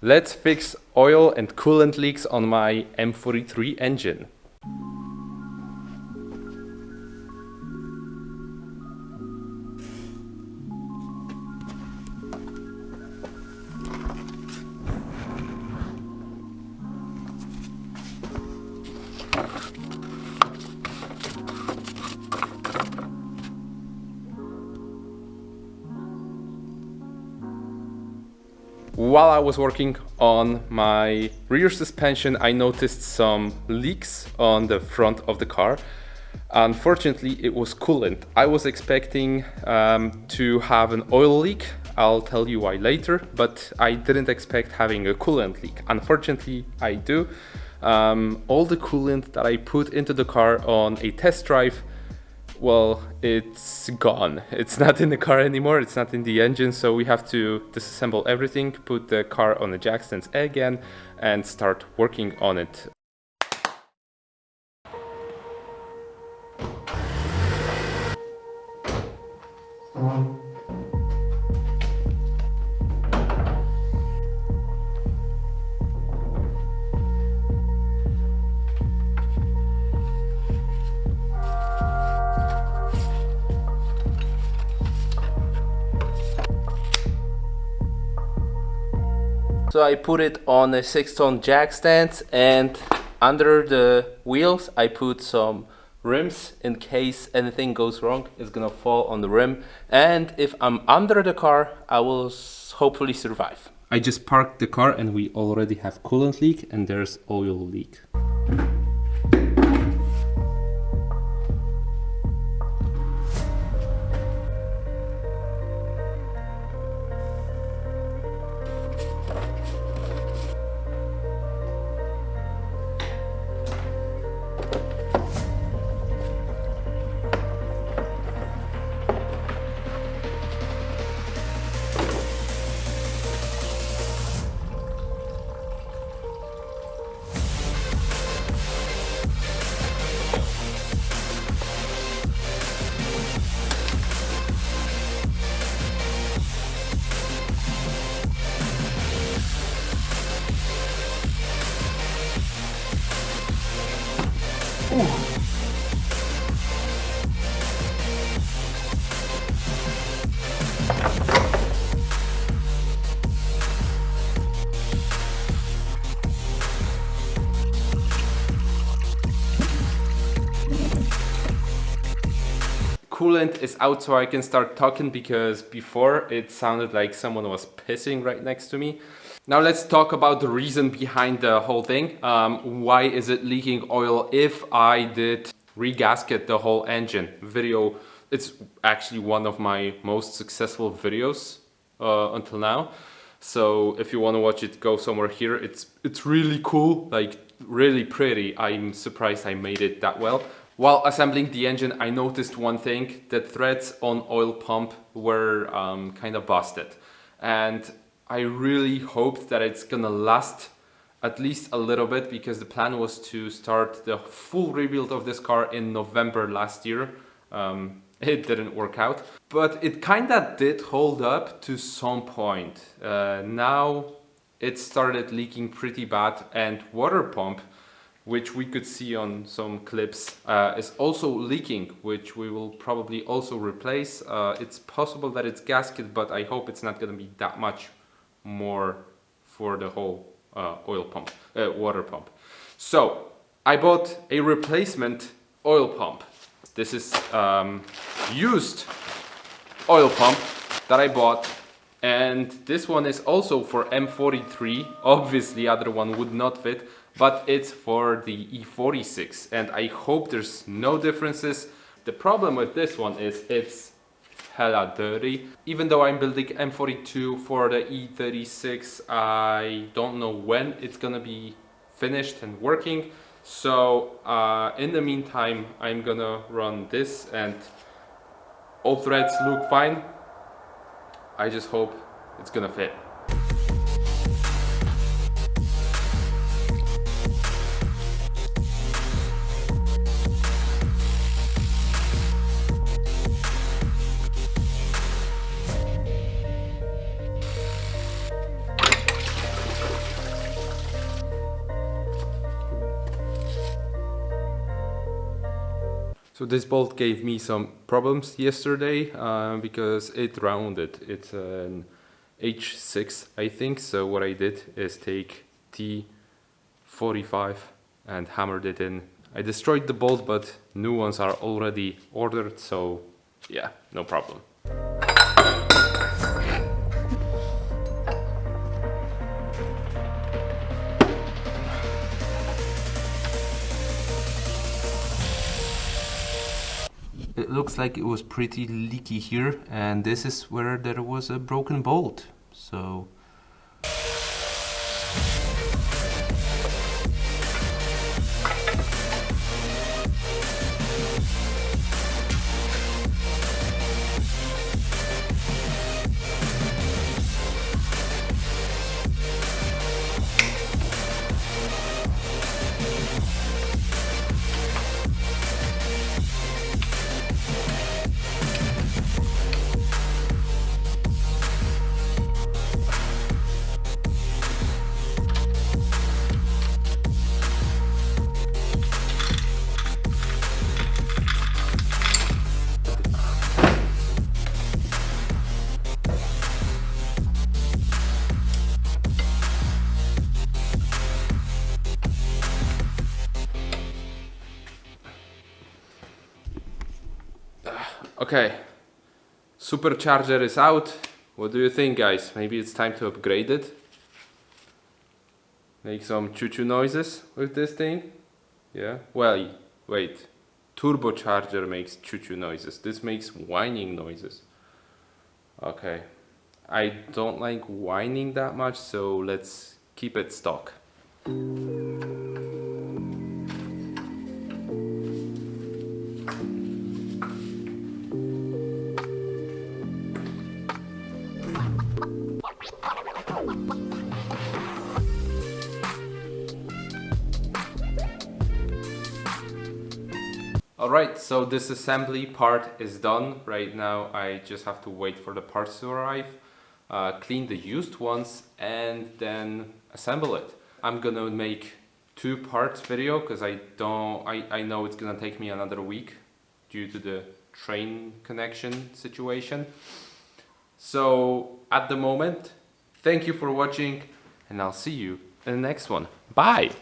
Let's fix oil and coolant leaks on my M43 engine. While I was working on my rear suspension, I noticed some leaks on the front of the car. Unfortunately, it was coolant. I was expecting to have an oil leak. I'll tell you why later, but I didn't expect having a coolant leak. Unfortunately, I do. All the coolant that I put into the car on a test drive, well, it's gone. It's not in the car anymore, it's not in the engine, so we have to disassemble everything, put the car on the jack stands again, and start working on it. So I put it on a 6-ton jack stand, and under the wheels I put some rims in case anything goes wrong. It's gonna fall on the rim, and if I'm under the car I will hopefully survive. I just parked the car and we already have coolant leak and there's oil leak. Coolant is out so I can start talking, because before it sounded like someone was pissing right next to me. Now let's talk about the reason behind the whole thing. Why is it leaking oil if I did regasket the whole engine? Video, it's actually one of my most successful videos until now. So if you want to watch it, go somewhere here. It's really cool, like really pretty. I'm surprised I made it that well. While assembling the engine, I noticed one thing: the threads on oil pump were kind of busted. And I really hoped that it's gonna last at least a little bit, because the plan was to start the full rebuild of this car in November last year. It didn't work out, but it kinda did hold up to some point. Now it started leaking pretty bad, and water pump, which we could see on some clips, is also leaking, which we will probably also replace. It's possible that it's gasket, but I hope it's not gonna be that much more for the whole oil pump, water pump. So I bought a replacement oil pump. This is used oil pump that I bought, and this one is also for M43. Obviously other one would not fit, but it's for the E36, and I hope there's no differences. The problem with this one is it's hella dirty. Even though I'm building M42 for the E36, I don't know when it's gonna be finished and working. So in the meantime, I'm gonna run this, and all threads look fine. I just hope it's gonna fit. So this bolt gave me some problems yesterday because it rounded. It's an H6, I think. So what I did is take T45 and hammered it in. I destroyed the bolt, but new ones are already ordered, so yeah, no problem. It looks like it was pretty leaky here, and this is where there was a broken bolt. So okay, supercharger is out. What do you think, guys? Maybe it's time to upgrade it? Make some choo-choo noises with this thing? Yeah? Well, wait. Turbocharger makes choo-choo noises. This makes whining noises. Okay. I don't like whining that much, so let's keep it stock. Alright, so this assembly part is done. Right now I just have to wait for the parts to arrive, clean the used ones, and then assemble it. I'm gonna make 2 parts video because I know it's gonna take me another week due to the train connection situation. So at the moment, thank you for watching, and I'll see you in the next one. Bye!